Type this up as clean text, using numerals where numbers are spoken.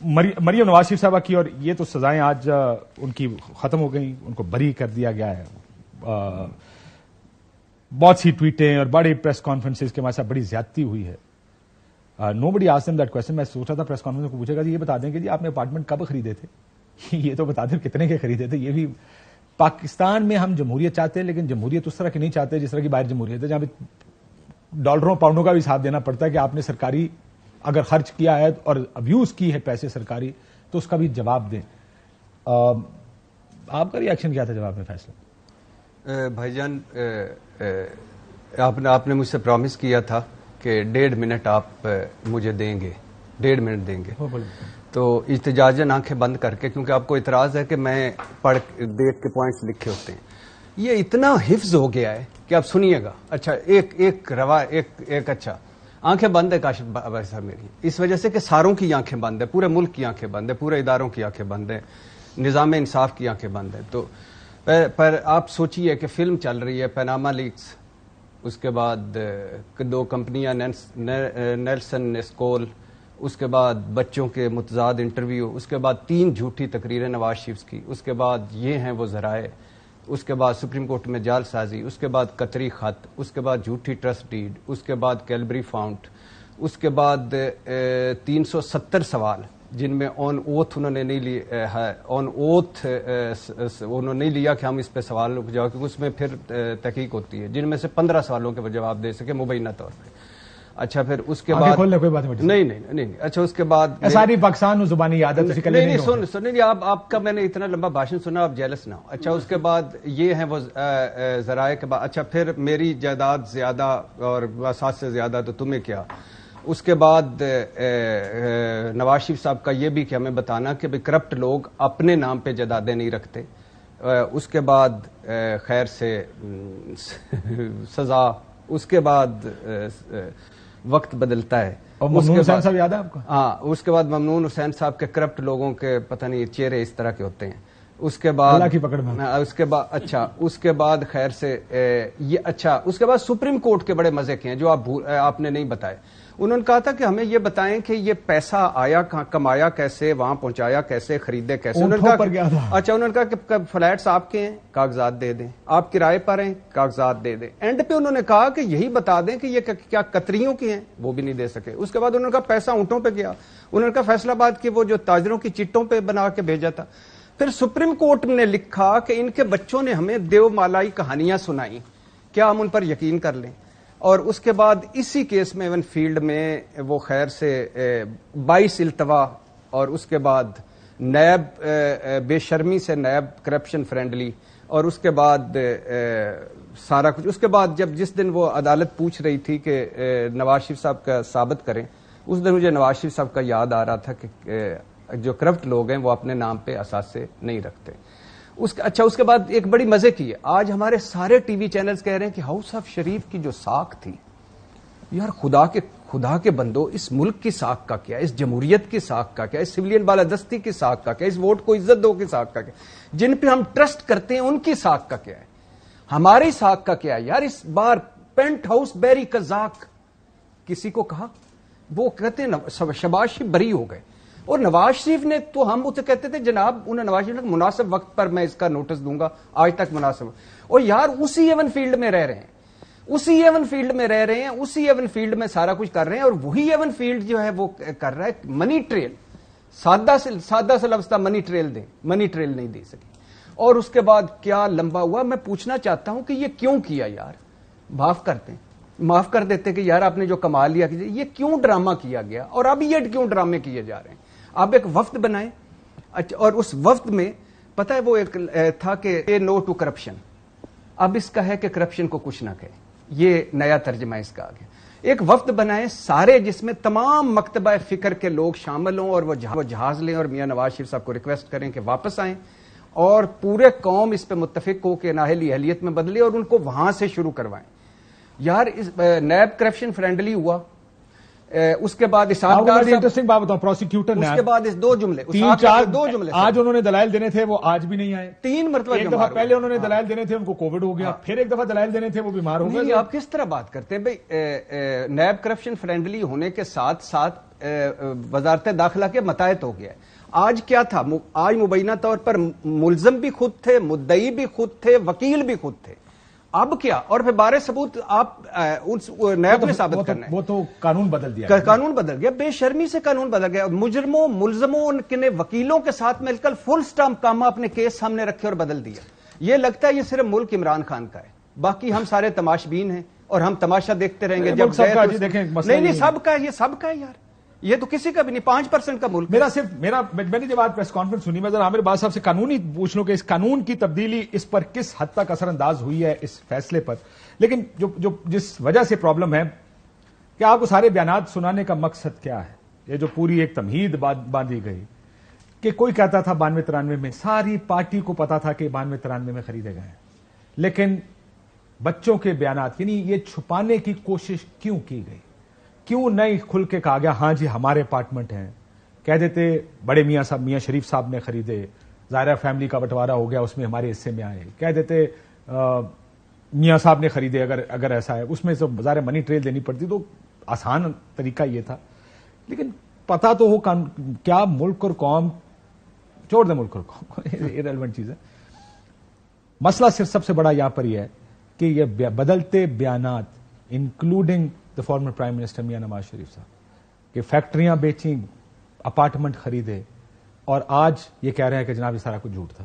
مریم نواز شریف صاحبہ کی، اور یہ تو سزائیں آج ان کی ختم ہو گئیں، ان کو بری کر دیا گیا ہے. بہت سی ٹویٹیں اور بڑی پریس کانفرنسز کے ہمارے ساتھ بڑی زیادتی ہوئی ہے. Nobody asked them that question. میں سوچ رہا تھا پریس کانفرنس کو پوچھے گا جی یہ بتا دیں کہ جی آپ نے اپارٹمنٹ کب خریدے تھے، یہ تو بتا دیں کتنے کے خریدے تھے. یہ بھی پاکستان میں ہم جمہوریت چاہتے ہیں، لیکن جمہوریت اس طرح کی نہیں چاہتے جس طرح کی باہر جمہوریت ہے، جہاں پہ ڈالروں پاؤنڈوں کا بھی حساب دینا پڑتا ہے کہ آپ نے سرکاری اگر خرچ کیا ہے اور ابیوز کی ہے پیسے سرکاری تو اس کا بھی جواب دیں. آپ کا ریئیکشن کیا تھا جواب میں فیصلہ؟ بھائی جان آپ نے مجھ سے پرامس کیا تھا کہ 1.5 منٹ آپ مجھے دیں گے، 1.5 منٹ دیں گے. تو احتجاجاً آنکھیں بند کر کے، کیونکہ آپ کو اعتراض ہے کہ میں پڑھ دیکھ کے پوائنٹس لکھے ہوتے ہیں. یہ اتنا حفظ ہو گیا ہے کہ آپ سنیے گا. اچھا ایک اچھا آنکھیں بند ہے کاشف بھائی صاحب میری، اس وجہ سے کہ ساروں کی آنکھیں بند ہے، پورے ملک کی آنکھیں بند ہے، پورے اداروں کی آنکھیں بند ہے، نظام انصاف کی آنکھیں بند ہے. تو پر آپ سوچئے کہ فلم چل رہی ہے پیناما لیکس، اس کے بعد 2 کمپنیاں نیلسن نیسکول، اس کے بعد بچوں کے متضاد انٹرویو، اس کے بعد 3 جھوٹی تقریریں نواز شریف کی، اس کے بعد یہ ہیں وہ ذرائع، اس کے بعد سپریم کورٹ میں جال سازی، اس کے بعد قطری خط، اس کے بعد جھوٹی ٹرسٹ ڈیڈ، اس کے بعد کیلبری فاؤنٹ، اس کے بعد 370 سوال جن میں آن اوتھ انہوں نے نہیں لیا ہے، آن اوتھ انہوں نے نہیں لیا کہ ہم اس پہ سوال جواب، کیونکہ اس میں پھر تحقیق ہوتی ہے، جن میں سے 15 سوالوں کے جواب دے سکے مبینہ طور پہ. اچھا پھر اس کے بعد نہیں اچھا اس کے بعد ساری پاکستان زبانی یاد ہے نہیں آپ کا میں نے اتنا لمبا بھاشن سنا، آپ جیلس نہ ہو. اچھا اس کے بعد یہ ہیں وہ ذرائع کے بعد. اچھا پھر میری جائیداد زیادہ اور وسعت سے زیادہ تو تمہیں کیا. اس کے بعد نواز شریف صاحب کا یہ بھی کہ ہمیں بتانا کہ کرپٹ لوگ اپنے نام پہ جائیدادیں نہیں رکھتے. اس کے بعد خیر سے سزا، اس کے بعد وقت بدلتا ہے. ممنون حسین صاحب یاد ہے آپ کو؟ ہاں اس کے بعد ممنون حسین صاحب کے کرپٹ لوگوں کے پتہ نہیں چہرے اس طرح کے ہوتے ہیں. اس کے بعد اللہ کی پکڑ میں اس کے بعد اچھا اس کے بعد خیر سے یہ اچھا اس کے بعد سپریم کورٹ کے بڑے مزے کے ہیں جو آپ نے نہیں بتائے. انہوں نے کہا تھا کہ ہمیں یہ بتائیں کہ یہ پیسہ آیا کہاں، کمایا کیسے، وہاں پہنچایا کیسے، خریدے کیسے. انہوں نے کہا کہ فلیٹس آپ کے ہیں، کاغذات دے دیں، آپ کرائے پر ہیں، کاغذات دے دیں. اینڈ پہ انہوں نے کہا کہ یہی بتا دیں کہ یہ کیا قطریوں کے ہیں، وہ بھی نہیں دے سکے. اس کے بعد انہوں نے کہا پیسہ اونٹوں پہ گیا. انہوں نے کہا فیصل آباد کے وہ جو تاجروں کی چٹوں پہ بنا کے بھیجا تھا. پھر سپریم کورٹ نے لکھا کہ ان کے بچوں نے ہمیں دیو مالائی کہانیاں سنائیں، کیا ہم ان پر یقین کر لیں. اور اس کے بعد اسی کیس میں ایون فیلڈ میں وہ خیر سے 22 التوا، اور اس کے بعد نیب بے شرمی سے نیب کرپشن فرینڈلی، اور اس کے بعد سارا کچھ. اس کے بعد جس دن وہ عدالت پوچھ رہی تھی کہ نواز شریف صاحب کا ثابت کریں، اس دن مجھے نواز شریف صاحب کا یاد آ رہا تھا کہ جو کرپٹ لوگ ہیں وہ اپنے نام پہ اثاثے نہیں رکھتے. اچھا اس کے بعد ایک بڑی مزے کی ہے، آج ہمارے سارے ٹی وی چینلز کہہ رہے ہیں کہ ہاؤس آف شریف کی جو ساکھ تھی، یار خدا کے بندو، اس ملک کی ساکھ کا کیا، اس جمہوریت کی ساکھ کا کیا، اس سویلین بالادستی کی ساکھ کا کیا، اس ووٹ کو عزت دو کی ساکھ کا کیا، جن پہ ہم ٹرسٹ کرتے ہیں ان کی ساکھ کا کیا ہے، ہماری ساکھ کا کیا ہے. یار اس بار پینٹ ہاؤس بیری قزاق کسی کو کہا، وہ کہتے ہیں شباز شریف بری ہو گئے. اور نواز شریف نے تو ہم اسے کہتے تھے جناب، انہیں نواز شریف نے مناسب وقت پر میں اس کا نوٹس دوں گا، آج تک مناسب. اور یار اسی ایون فیلڈ میں رہ رہے ہیں، اسی ایون فیلڈ میں سارا کچھ کر رہے ہیں. اور وہی ایون فیلڈ جو ہے وہ کر رہا ہے منی ٹریل. سادہ سے لفظ تھا منی ٹریل دیں، منی ٹریل نہیں دے سکے. اور اس کے بعد کیا لمبا ہوا. میں پوچھنا چاہتا ہوں کہ یہ کیوں کیا یار. معاف کر دیتے کہ یار آپ نے جو کما لیا، یہ کیوں ڈرامہ کیا گیا، اور اب یہ کیوں ڈرامے کیے جا رہے ہیں. آپ ایک وفد بنائیں، اور اس وفد میں پتہ ہے وہ ایک تھا کہ نو ٹو کرپشن. اب اس کا ہے کہ کرپشن کو کچھ نہ کہے، یہ نیا ترجمہ اس کا آ گیا. ایک وفد بنائیں سارے، جس میں تمام مکتبہ فکر کے لوگ شامل ہوں، اور وہ جہاز لیں اور میاں نواز شریف صاحب کو ریکویسٹ کریں کہ واپس آئیں، اور پورے قوم اس پہ متفق ہو کہ نااہلی اہلیت میں بدلے، اور ان کو وہاں سے شروع کروائیں. یار نیب کرپشن فرینڈلی ہوا. اس کے بعد انٹرسٹنگ بات بتاؤں، پروسیکیوٹر نے اس کے بعد دو جملے آج انہوں نے دلائل دینے تھے، وہ آج بھی نہیں آئے. 3 مرتبہ ایک دفعہ پہلے انہوں نے دلائل دینے تھے، ان کو کووڈ ہو گیا. پھر ایک دفعہ دلائل دینے تھے، وہ بیمار ہو گئے. آپ کس طرح بات کرتے ہیں بھائی؟ نیب کرپشن فرینڈلی ہونے کے ساتھ ساتھ وزارت داخلہ کے متحد ہو گیا ہے. آج کیا تھا؟ آج مبینہ طور پر ملزم بھی خود تھے، مدعی بھی خود تھے، وکیل بھی خود تھے. اب کیا؟ اور پھر بارے ثبوت آپ اس نیب میں ثابت کرنا ہے. وہ تو قانون بدل دیا، قانون بدل گیا، بے شرمی سے قانون بدل گیا. مجرموں، ملزموں، ان کے وکیلوں کے ساتھ مل کر فل سٹامپ کامہ اپنے کیس سامنے رکھے اور بدل دیا. یہ لگتا ہے یہ صرف ملک عمران خان کا ہے، باقی ہم سارے تماشبین ہیں اور ہم تماشا دیکھتے رہیں گے. جب نہیں سب کا ہے، یہ سب کا ہے یار، یہ تو کسی کا بھی نہیں. 5% کا ملک. میں نے جب آج پریس کانفرنس سنی، میں ذرا عامر باز صاحب سے قانونی پوچھ لوں کہ اس قانون کی تبدیلی اس پر کس حد تک اثر انداز ہوئی ہے اس فیصلے پر. لیکن جس وجہ سے پرابلم ہے کہ آپ کو سارے بیانات سنانے کا مقصد کیا ہے؟ یہ جو پوری ایک تمہید باندھی گئی کہ کوئی کہتا تھا 92-93 میں، ساری پارٹی کو پتا تھا کہ 92-93 میں خریدے گئے ہیں، لیکن بچوں کے بیانات، یعنی یہ چھپانے کی کوشش کیوں کی گئی؟ کیوں نہیں کھل کے کہا گیا ہاں جی ہمارے اپارٹمنٹ ہیں؟ کہہ دیتے بڑے میاں صاحب، میاں شریف صاحب نے خریدے، ظاہرہ فیملی کا بٹوارا ہو گیا، اس میں ہمارے حصے میں آئے. کہہ دیتے میاں صاحب نے خریدے، اگر ایسا ہے اس میں تو ظاہر منی ٹریل دینی پڑتی، تو آسان طریقہ یہ تھا. لیکن پتا تو ہو کیا ملک اور قوم، چھوڑ دیں ملک اور قوم، ایرریلیونٹ چیز ہے. مسئلہ صرف سب سے بڑا یہاں پر یہ ہے کہ یہ بدلتے بیانات، including the former prime minister Mian Nawaz Sharif صاحب، کہ فیکٹریاں بیچیں، اپارٹمنٹ خریدے، اور آج یہ کہہ رہے ہیں کہ جناب یہ سارا کچھ جھوٹ تھا.